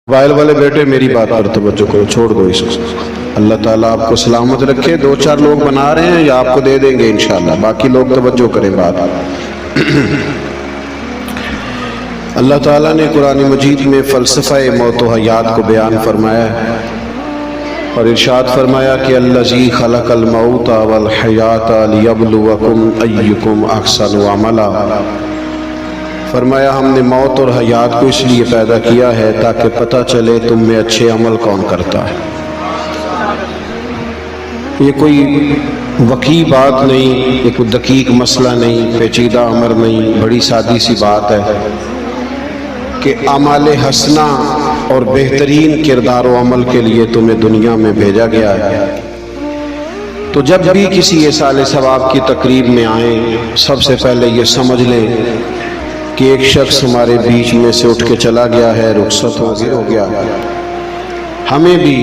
Mobile वाले बेटे मेरी बात पर तवज्जो करो, छोड़ दो इसको। अल्लाह ताला आपको सलामत रखे। दो चार लोग बना रहे हैं या आपको दे देंगे इंशाल्लाह, बाकी लोग तवज्जो करें बात। अल्लाह ताला ने कुरान मजीद में फ़लसफ़ा मौत व हयात को बयान फरमाया है और इरशाद फरमाया कि अल्लज़ी खलक़ल मौत वल हयात लियब्लुवकुम अय्युकुम अहसनु अमला। फरमाया हमने मौत और हयात को इसलिए पैदा किया है ताकि पता चले तुम में अच्छे अमल कौन करता है। ये कोई वकी बात नहीं, ये कोई दकीक मसला नहीं, पेचीदा अमर नहीं, बड़ी सादी सी बात है कि अमाल हसना और बेहतरीन किरदार व अमल के लिए तुम्हें दुनिया में भेजा गया है। तो जब भी किसी साले सवाब की तकरीब में आए, सबसे पहले ये समझ लें कि एक शख्स हमारे बीच में से उठ के चला गया है, रुखसत हो गया। हमें भी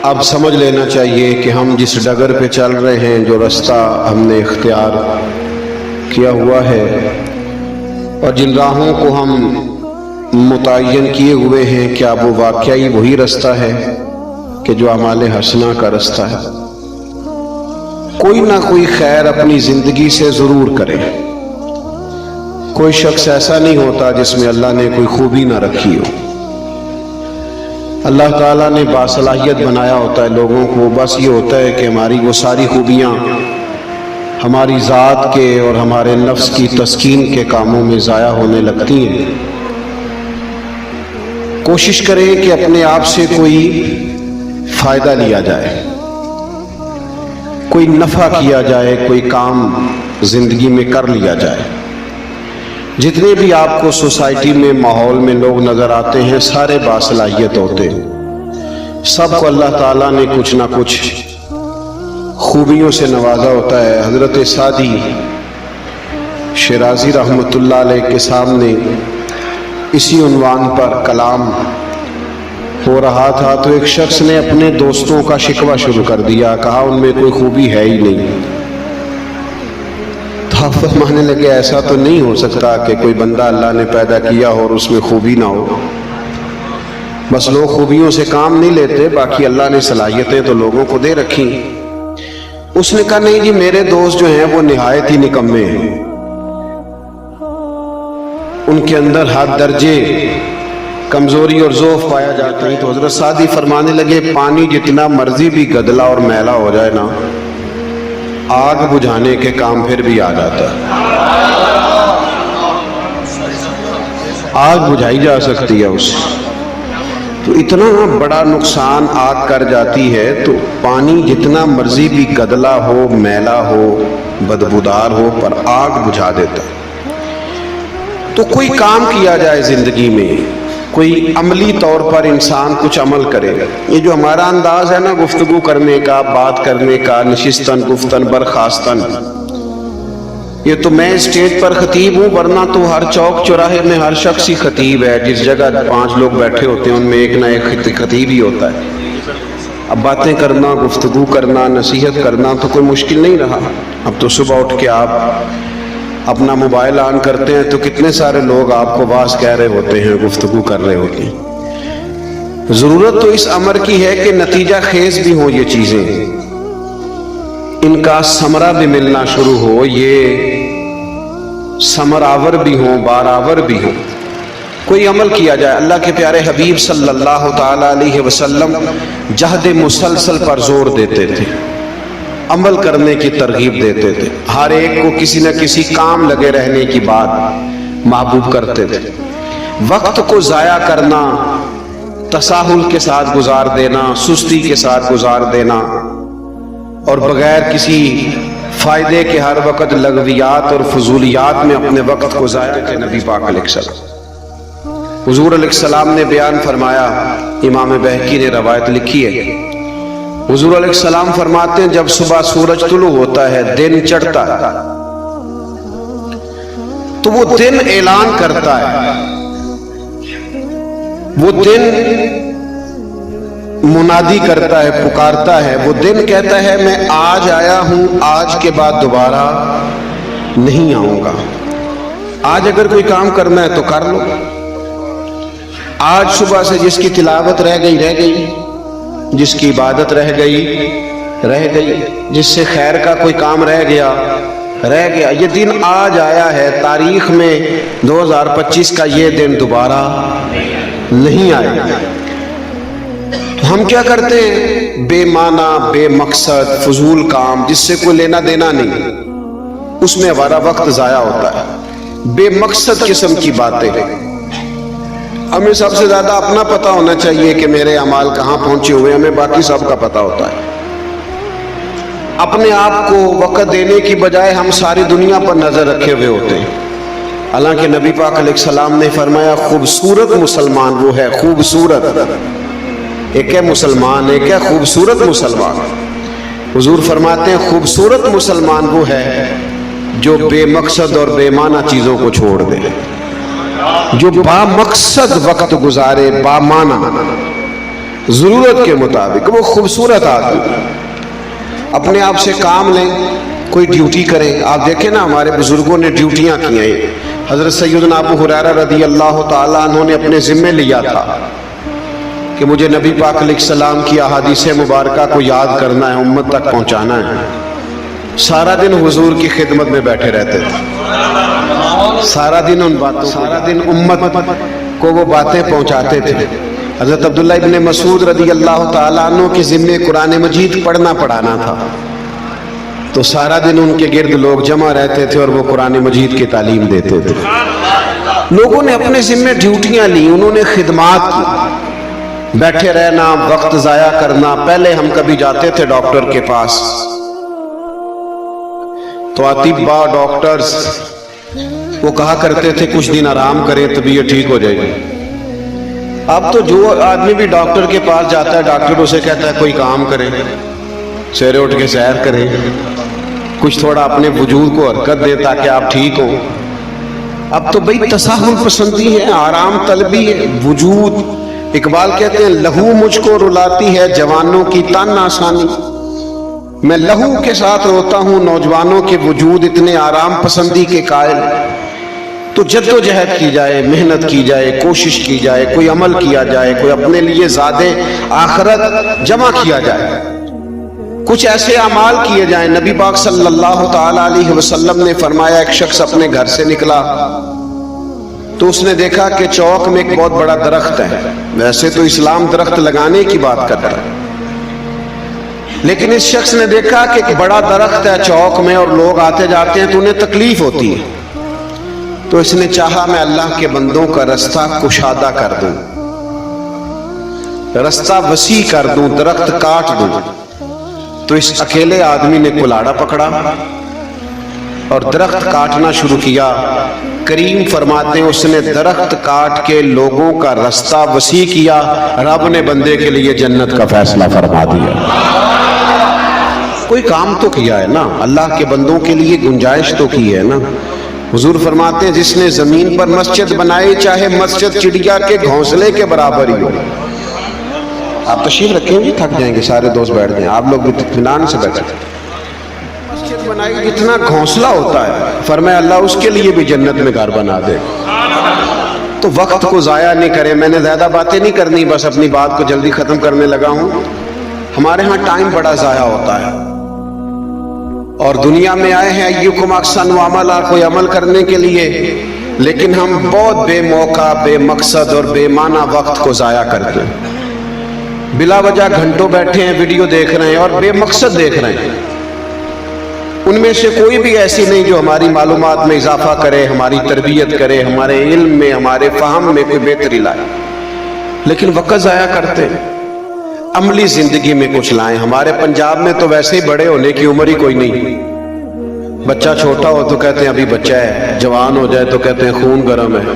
अब समझ लेना चाहिए कि हम जिस डगर पे चल रहे हैं, जो रास्ता हमने इख्तियार किया हुआ है और जिन राहों को हम मुतय्यन किए हुए हैं, क्या वो वाकई वही रास्ता है कि जो अमाल हसना का रास्ता है। कोई ना कोई खैर अपनी जिंदगी से जरूर करे। कोई शख्स ऐसा नहीं होता जिसमें अल्लाह ने कोई खूबी ना रखी हो। अल्लाह ताला ने बासलाहियत बनाया होता है लोगों को, बस ये होता है कि हमारी वो सारी खूबियाँ हमारी ज़ात के और हमारे नफ्स की तस्कीन के कामों में ज़ाया होने लगती हैं। कोशिश करें कि अपने आप से कोई फ़ायदा लिया जाए, कोई नफ़ा किया जाए, कोई काम ज़िंदगी में कर लिया जाए। जितने भी आपको सोसाइटी में माहौल में लोग नज़र आते हैं, सारे बासलाहियत होते हैं। सबको अल्लाह ताला ने कुछ ना कुछ खूबियों से नवाजा होता है। हज़रत सादी शिराजी रहमतुल्लाह अलैह के सामने इसी उन्वान पर कलाम हो रहा था तो एक शख्स ने अपने दोस्तों का शिकवा शुरू कर दिया। कहा उनमें कोई खूबी है ही नहीं। तो आप फरमाने लगे ऐसा तो नहीं हो सकता कि कोई बंदा अल्लाह ने पैदा किया और उसमें खूबी ना हो। बस लोग खूबियों से काम नहीं लेते, बाकी अल्लाह ने सलाहियतें तो लोगों को दे रखी। उसने कहा नहीं जी, मेरे दोस्त जो हैं वो निहायत ही निकम्मे हैं, उनके अंदर हर दर्जे कमजोरी और ज़ौफ़ पाया जाता है। तो हज़रत सादी फरमाने लगे पानी जितना मर्जी भी गदला और मैला हो जाए ना, आग बुझाने के काम फिर भी आ जाता है। आग बुझाई जा सकती है उससे। तो इतना बड़ा नुकसान आग कर जाती है, तो पानी जितना मर्जी भी गदला हो, मैला हो, बदबूदार हो, पर आग बुझा देता है। तो कोई काम किया जाए जिंदगी में, कोई अमली तौर पर इंसान कुछ अमल करेगा। ये जो हमारा अंदाज है ना गुफ्तगू करने का, बात करने का, नशिस्तन गुफ्तन बरखास्तन, ये तो मैं स्टेज पर खतीब हूँ, वरना तो हर चौक चौराहे में हर शख्स ही खतीब है। जिस जगह 5 लोग बैठे होते हैं उनमें एक ना एक खतीब ही होता है। अब बातें करना, गुफ्तगू करना, नसीहत करना तो कोई मुश्किल नहीं रहा। अब तो सुबह उठ के आप अपना मोबाइल ऑन करते हैं तो कितने सारे लोग आपको वाज कह रहे होते हैं, गुफ्तगू कर रहे होते हैं। जरूरत तो इस अमर की है कि नतीजा खेज भी हो ये चीजें, इनका समरा भी मिलना शुरू हो, ये समरावर भी हो, बारावर भी हो। कोई अमल किया जाए। अल्लाह के प्यारे हबीब सल्लल्लाहु ताला अलैहि वसल्लम जहद मुसलसल पर जोर देते थे, अमल करने की तरगीब देते थे। हर एक को किसी न किसी काम लगे रहने की बात महबूब करते थे। वक्त को जाया करना, तसाहुल के साथ गुजार देना, सुस्ती के साथ गुजार देना और बगैर किसी फायदे के हर वक्त लगवियात और फजूलियात में अपने वक्त को जाया के नबी पाक अलैहिस्सलाम। हुजूर अलैहिस्सलाम ने बयान फरमाया, इमाम बहकी ने रवायत लिखी है, हुजूर अलैहिस्सलाम फरमाते हैं जब सुबह सूरज तुलू होता है, दिन चढ़ता है, तो वो दिन ऐलान करता है, वो दिन मुनादी करता है, पुकारता है। वो दिन कहता है मैं आज आया हूं, आज के बाद दोबारा नहीं आऊंगा। आज अगर कोई काम करना है तो कर लो, آج صبح سے جس کی تلاوت رہ گئی، جس کی عبادت رہ گئی، جس سے خیر کا کوئی کام رہ گیا، یہ دن آج آیا ہے، تاریخ میں 2025 کا یہ دن دوبارہ نہیں آیا۔ ہم کیا کرتے ہیں؟ بے معنی، بے مقصد، فضول کام جس سے کوئی لینا دینا نہیں، اس میں ہمارا وقت ضائع ہوتا ہے۔ بے مقصد قسم کی باتیں۔ ہمیں سب سے زیادہ اپنا پتہ ہونا چاہیے کہ میرے اعمال کہاں پہنچے ہوئے، ہمیں باقی سب کا پتہ ہوتا ہے۔ اپنے آپ کو وقت دینے کی بجائے ہم ساری دنیا پر نظر رکھے ہوئے ہوتے ہیں۔ حالانکہ نبی پاک علیہ السلام نے فرمایا خوبصورت مسلمان وہ ہے، خوبصورت، ایک ہے مسلمان، ایک ہے خوبصورت مسلمان۔ حضور فرماتے ہیں خوبصورت مسلمان وہ ہے جو بے مقصد اور بے معنی چیزوں کو چھوڑ دے، جو با مقصد وقت گزارے، با معنی، ضرورت کے مطابق، وہ خوبصورت آدمی۔ اپنے آپ سے کام لیں، کوئی ڈیوٹی کریں۔ آپ دیکھیں نا ہمارے بزرگوں نے ڈیوٹیاں کی ہیں۔ حضرت سیدنا ابو ہریرہ رضی اللہ تعالیٰ عنہ نے اپنے ذمے لیا تھا کہ مجھے نبی پاک علیہ السلام کی احادیث مبارکہ کو یاد کرنا ہے، امت تک پہنچانا ہے۔ سارا دن حضور کی خدمت میں بیٹھے رہتے تھے، سارا دن ان باتوں، سارا دن امت کو وہ باتیں پہنچاتے تھے۔ حضرت عبداللہ ابن مسعود رضی اللہ تعالیٰ عنہ کے ذمے قرآن مجید پڑھنا پڑھانا تھا، تو سارا دن ان کے گرد لوگ جمع رہتے تھے اور وہ قرآن مجید کی تعلیم دیتے تھے۔ لوگوں نے اپنے ذمے ڈیوٹیاں لی، انہوں نے خدمات کی۔ بیٹھے رہنا، وقت ضائع کرنا۔ پہلے ہم کبھی جاتے تھے ڈاکٹر کے پاس تو اطباء، ڈاکٹرز وہ کہا کرتے تھے کچھ دن آرام کریں، طبیعت ٹھیک ہو جائے گی۔ اب تو جو آدمی بھی ڈاکٹر کے پاس جاتا ہے، ڈاکٹر اسے کہتا ہے کوئی کام کرے، سویرے اٹھ کے سیر کریں، کچھ تھوڑا اپنے وجود کو حرکت دے تاکہ آپ ٹھیک ہوں۔ اب تو بھئی تساہل پسندی ہے، آرام طلبی ہے، وجود۔ اقبال کہتے ہیں لہو مجھ کو رلاتی ہے جوانوں کی تن آسانی، میں لہو کے ساتھ روتا ہوں نوجوانوں کے وجود اتنے آرام پسندی کے قائل۔ تو جد و جہد کی جائے، محنت کی جائے، کوشش کی جائے، کوئی عمل کیا جائے، کوئی اپنے لیے زیادہ آخرت جمع کیا جائے، کچھ ایسے اعمال کیے جائیں۔ نبی پاک صلی اللہ تعالیٰ علیہ وسلم نے فرمایا ایک شخص اپنے گھر سے نکلا تو اس نے دیکھا کہ چوک میں ایک بہت بڑا درخت ہے۔ ویسے تو اسلام درخت لگانے کی بات کرتا ہے، لیکن اس شخص نے دیکھا کہ ایک بڑا درخت ہے چوک میں اور لوگ آتے جاتے ہیں تو انہیں تکلیف ہوتی ہے، تو اس نے چاہا میں اللہ کے بندوں کا رستہ کشادہ کر دوں، رستہ وسیع کر دوں، درخت کاٹ دوں۔ تو اس اکیلے آدمی نے کلاڑا پکڑا اور درخت کاٹنا شروع کیا۔ کریم فرماتے ہیں اس نے درخت کاٹ کے لوگوں کا رستہ وسیع کیا، رب نے بندے کے لیے جنت کا فیصلہ فرما دیا۔ کوئی کام تو کیا ہے نا، اللہ کے بندوں کے لیے گنجائش تو کی ہے نا۔ حضور فرماتے ہیں جس نے زمین پر مسجد بنائی چاہے مسجد چڑیا کے گھونسلے کے برابر ہی ہو۔ آپ تشریف رکھیں گے، تھک جائیں گے، سارے دوست بیٹھ جائیں، آپ لوگ بھی اطمینان سے بیٹھیں۔ مسجد بنائی جتنا گھونسلہ ہوتا ہے، فرمایا اللہ اس کے لیے بھی جنت میں گھر بنا دے۔ تو وقت کو ضائع نہیں کریں۔ میں نے زیادہ باتیں نہیں کرنی، بس اپنی بات کو جلدی ختم کرنے لگا ہوں۔ ہمارے ہاں ٹائم بڑا ضائع ہوتا ہے، اور دنیا میں آئے ہیں ایکم احسن عملا، کوئی عمل کرنے کے لیے، لیکن ہم بہت بے موقع، بے مقصد اور بے معنی وقت کو ضائع کرتے ہیں۔ بلا وجہ گھنٹوں بیٹھے ہیں، ویڈیو دیکھ رہے ہیں اور بے مقصد دیکھ رہے ہیں۔ ان میں سے کوئی بھی ایسی نہیں جو ہماری معلومات میں اضافہ کرے، ہماری تربیت کرے، ہمارے علم میں، ہمارے فہم میں کوئی بہتری لائے، لیکن وقت ضائع کرتے ہیں۔ عملی زندگی میں کچھ لائیں۔ ہمارے پنجاب میں تو ویسے ہی بڑے ہونے کی عمر ہی کوئی نہیں۔ بچہ چھوٹا ہو تو کہتے ہیں ابھی بچہ ہے، جوان ہو جائے تو کہتے ہیں خون گرم ہے،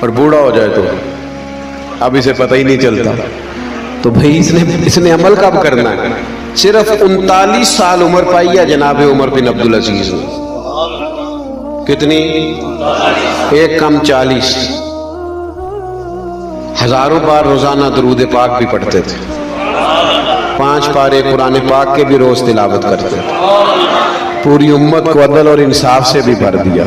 اور بوڑھا ہو جائے تو اب اسے پتہ ہی نہیں چلتا۔ تو بھئی اس نے عمل کب کرنا ہے؟ صرف 39 سال عمر پائی ہے جناب عمر بن عبدالعزیز نے۔ کتنی؟ ایک کم 40۔ ہزاروں بار روزانہ درود پاک بھی پڑھتے تھے، 5 پارے قرآن پاک کے بھی روز تلاوت کرتے تھے۔ پوری امت کو عدل اور انصاف سے بھی بھر دیا۔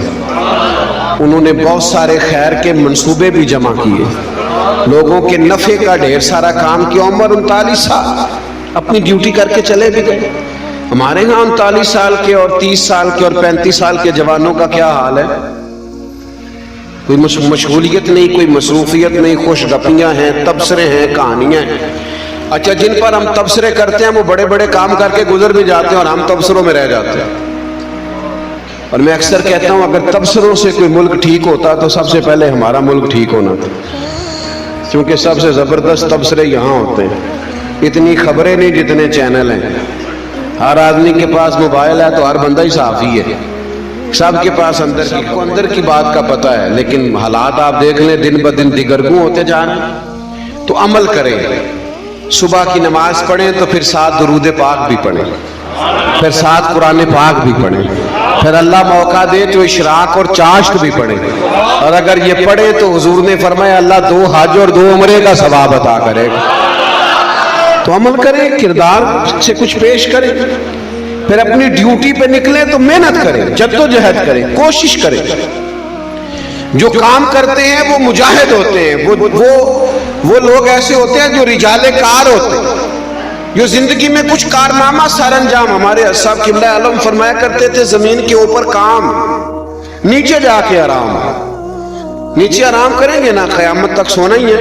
انہوں نے بہت سارے خیر کے منصوبے بھی جمع کیے۔ लोगों के नफे का ढेर सारा काम किया। उम्र 39 साल, अपनी ड्यूटी करके चले भी गए। हमारे यहाँ 39 साल के और 30 साल के और 35 साल के जवानों का क्या हाल है? कोई मशगूलियत नहीं, कोई मसरूफियत नहीं, खुशगपियाँ हैं, तबसरे हैं, कहानियाँ हैं। अच्छा, जिन पर हम तबसरे करते हैं वो बड़े बड़े काम करके गुजर भी जाते हैं और हम तबसरों में रह जाते हैं। और मैं अक्सर कहता हूँ, अगर तबसरों से कोई मुल्क ठीक होता तो सबसे पहले हमारा मुल्क ठीक होना था, क्योंकि सबसे ज़बरदस्त तबसरे यहाँ होते हैं। इतनी खबरें नहीं जितने चैनल हैं। हर आदमी के पास मोबाइल है तो हर बंदा ही साफ़ी है, सबके पास अंदर की बात का पता है। लेकिन हालात आप देख लें, दिन ब दिन दिगरगू होते जा रहे हैं। तो अमल करें, सुबह की नमाज पढ़ें तो फिर 7 दुरूद पाक भी पढ़ें, फिर 7 कुरान पाक भी पढ़ें, फिर अल्लाह मौका दे तो इशराक और चाश्त भी पढ़ें। और अगर ये पढ़े तो हुजूर ने फरमाया अल्लाह 2 हज और 2 उम्रे का सवाब अता करेगा। तो अमल करें, किरदार से कुछ पेश करें, फिर अपनी ड्यूटी पे निकले तो मेहनत करें, जद्दोजहद करें, कोशिश करें। जो काम करते हैं वो मुजाहिद होते हैं, वो लोग ऐसे होते हैं जो रिजाले कार होते हैं, जो जिंदगी में कुछ कारनामा सर अंजाम। हमारे साहब किबला आलम फरमाया करते थे, जमीन के ऊपर काम, नीचे जाके आराम। नीचे आराम करेंगे ना, क़यामत तक सोना ही है।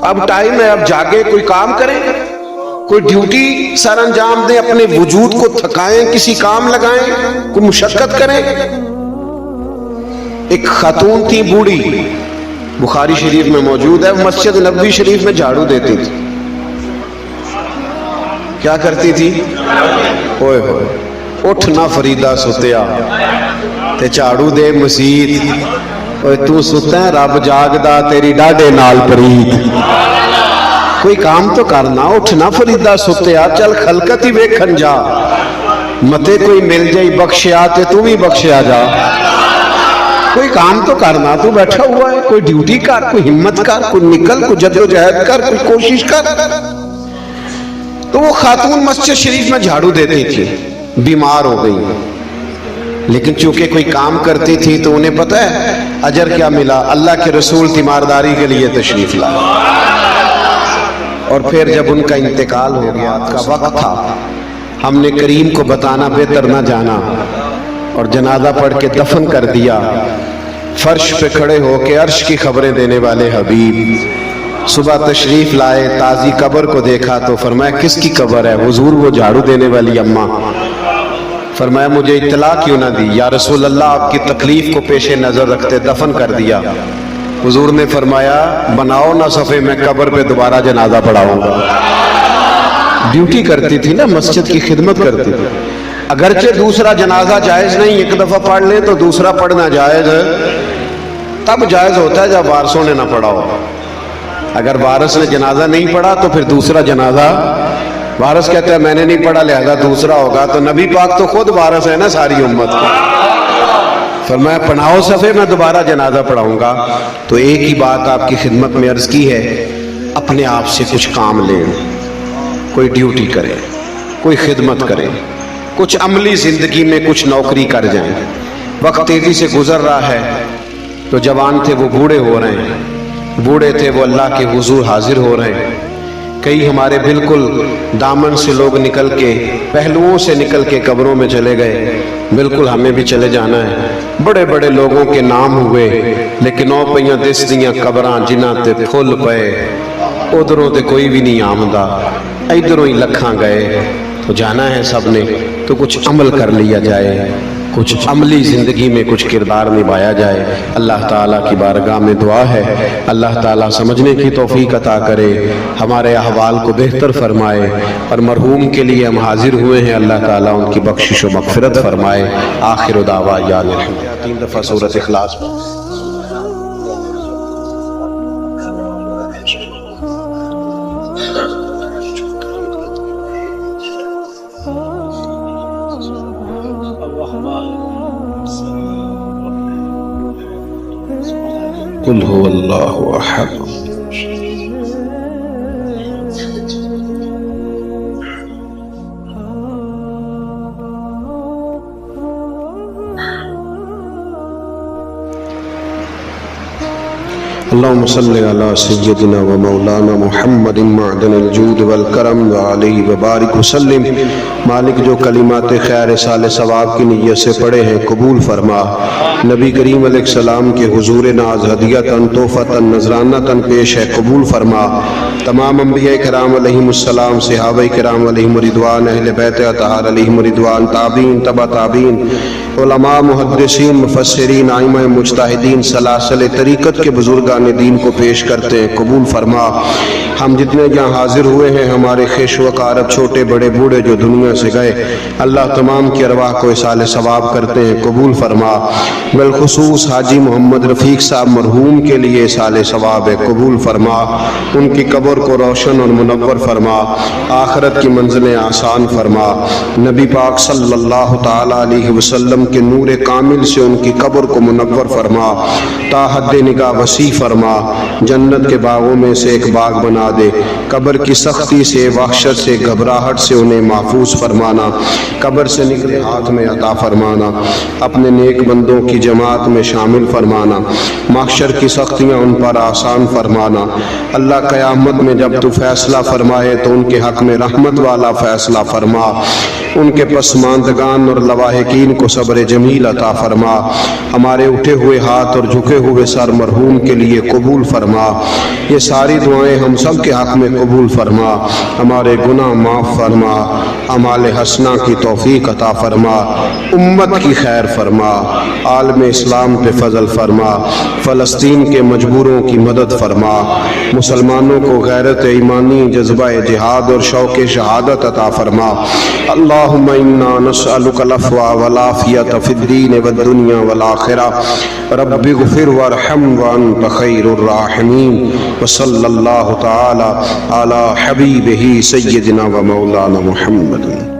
अब टाइम है, अब जागे, कोई काम करें, कोई ड्यूटी सर अंजाम दें, अपने वजूद को थकाएं, किसी काम लगाएं, कोई मुशक्कत करें। एक खातून थी बूढ़ी, बुखारी शरीफ में मौजूद है, मस्जिद नबवी शरीफ में झाड़ू देती थी। क्या करती थी? ओए होए, उठ ना फरीदा सुतिया ते झाड़ू दे मसीत। ओए तू सुता है, रब जागदा तेरी डाडे नाल प्रीत। कोई काम तो करना, उठ ना फरीदा सुतिया, चल खलकत ही वेखन जा, मते कोई मिल जाई बख्शिया ते तू भी बख्शिया जा। कोई काम तो करना, तू बैठा हुआ है, कोई ड्यूटी कर, कोई हिम्मत कर, कोई निकल, कोई जद्दोजहद कर, कोई कोशिश कर। तो वो खातून मस्जिद शरीफ में झाड़ू देती थी, बीमार हो गई, लेकिन चूंकि कोई काम करती थी तो उन्हें पता है अजर क्या मिला। अल्लाह के रसूल तीमारदारी के लिए तशरीफ लाए, और फिर जब उनका इंतकाल हो गया, का वक्त था, हमने करीम को बताना बेहतर ना जाना और जनाजा पढ़ के दफन कर दिया। फर्श पे खड़े होके अर्श की खबरें देने वाले हबीब सुबह तशरीफ लाए, ताजी कब्र को देखा तो फरमाया किसकी कब्र है? हुजूर वो झाड़ू देने वाली अम्मा। फरमाया मुझे इत्तला क्यों ना दी? या रसूल अल्लाह, आपकी तकलीफ को पेशे नजर रखते दफन कर दिया। हुजूर ने फरमाया बनाओ ना सफे, मैं कब्र पे दोबारा जनाजा पढ़ाऊंगा। ड्यूटी करती थी ना, मस्जिद की खिदमत करती थी। अगरचे दूसरा जनाजा जायज नहीं, एक दफा पढ़ ले तो दूसरा पढ़ना जायज है। तब जायज होता है जब वारसों ने ना पढ़ा हो। अगर वारस ने जनाजा नहीं पढ़ा तो फिर दूसरा जनाजा, वारस कहता है मैंने नहीं पढ़ा लिहाजा दूसरा होगा, तो नबी पाक तो खुद वारस है ना सारी उम्मत को। फरमाया पढ़ाओ सफे, मैं दोबारा जनाजा पढ़ाऊंगा। तो एक ही बात आपकी खिदमत में अर्ज की है, अपने आप से कुछ काम लें, कोई ड्यूटी करें, कोई खिदमत करें, कुछ अमली जिंदगी में कुछ नौकरी कर जाएं। वक्त तेजी से गुजर रहा है, तो जवान थे वो बूढ़े हो रहे हैं, बूढ़े थे वो अल्लाह के हुजूर हाजिर हो रहे हैं। कई हमारे बिल्कुल दामन से लोग निकल के, पहलुओं से निकल के कब्रों में चले गए। बिल्कुल हमें भी चले जाना है। बड़े बड़े लोगों के नाम हुए, लेकिन औ पईयां दिस दियां कब्रां जिन्हां ते फुल पए, उधरों ते कोई भी नहीं आमदा, इधरों ही लखां गए। तो जाना है सबने, तो कुछ अमल कर लिया जाए, कुछ अमली ज़िंदगी में कुछ किरदार निभाया जाए। अल्लाह ताला की बारगाह में दुआ है, अल्लाह ताला समझने की तौफीक अता करे, हमारे अहवाल को बेहतर फरमाए, और मरहूम के लिए हम हाजिर हुए हैं, अल्लाह ताला उनकी बख्शिश व मग़फ़िरत फरमाए। आखिर दावा या अल्हम्दुलिल्लाह। 3 दफ़ा सूरत इखलास कुल हुवल्लाहु अहद। اللهم صل على سيدنا ومولانا محمد معدن الجود والکرم وعلیہ وبارک وسلم۔ مالک جو کلمات خیر سال ثواب کی نیت سے پڑھے ہیں قبول فرما۔ نبی کریم علیہ السلام کے حضور ناز ہدیتاً تحفتاً نذرانتاً پیش ہے قبول فرما۔ تمام انبیاء کرام علیہم السلام، صحابہ کرام علیہم رضوان، اہل بیت اطہار علیہم رضوان، تابعین، تبع تابعین، علماء، محدثین، مفسرین، ائمہ مجتہدین، سلاسل طریقت کے بزرگان دین کو پیش کرتے ہیں قبول فرما۔ ہم جتنے یہاں حاضر ہوئے ہیں، ہمارے خیش و اقارب، چھوٹے بڑے بوڑھے جو دنیا سے گئے، اللہ تمام کی ارواح کو اصال ثواب کرتے ہیں قبول فرما۔ بالخصوص حاجی محمد رفیق صاحب مرحوم کے لیے اصال ثواب ہے قبول فرما۔ ان کی قبر کو روشن اور منور فرما، آخرت کی منزلیں آسان فرما۔ نبی پاک صلی اللہ تعالی علیہ وسلم کے نور کامل سے ان کی قبر کو منور فرما، تا حد نگاہ وسیع فرما، جنت کے باغوں میں سے ایک باغ بنا دے۔ قبر کی سختی سے، وحشت سے، گھبراہٹ سے انہیں محفوظ فرمانا، قبر سے نکلے ہاتھ میں عطا فرمانا، اپنے نیک بندوں کی جماعت میں شامل فرمانا، محشر کی سختیاں ان پر آسان فرمانا۔ اللہ قیامت میں جب تو فیصلہ فرمائے تو ان کے حق میں رحمت والا فیصلہ فرما، ان کے پسماندگان اور لواحقین کو صبر جمیل عطا فرما۔ ہمارے اٹھے ہوئے ہاتھ اور جھکے ہوئے سر مرحوم کے لیے قبول فرما۔ یہ ساری دعائیں ہم سب کے حق میں قبول فرما، ہمارے گناہ معاف فرما، اعمال حسنہ کی توفیق عطا فرما، امت کی خیر فرما، عالم اسلام پہ فضل فرما، فلسطین کے مجبوروں کی مدد فرما، مسلمانوں کو غیرت ایمانی، جذبہ جہاد اور شوق شہادت عطا فرما۔ اللہم انا نسألک العفو والعافیۃ فی الدین والدنیا والآخرہ، رب اغفر وارحم وانت خیر الراحمین، وصلی اللہ تعالی علی حبیبہ سیدنا و مولانا محمد۔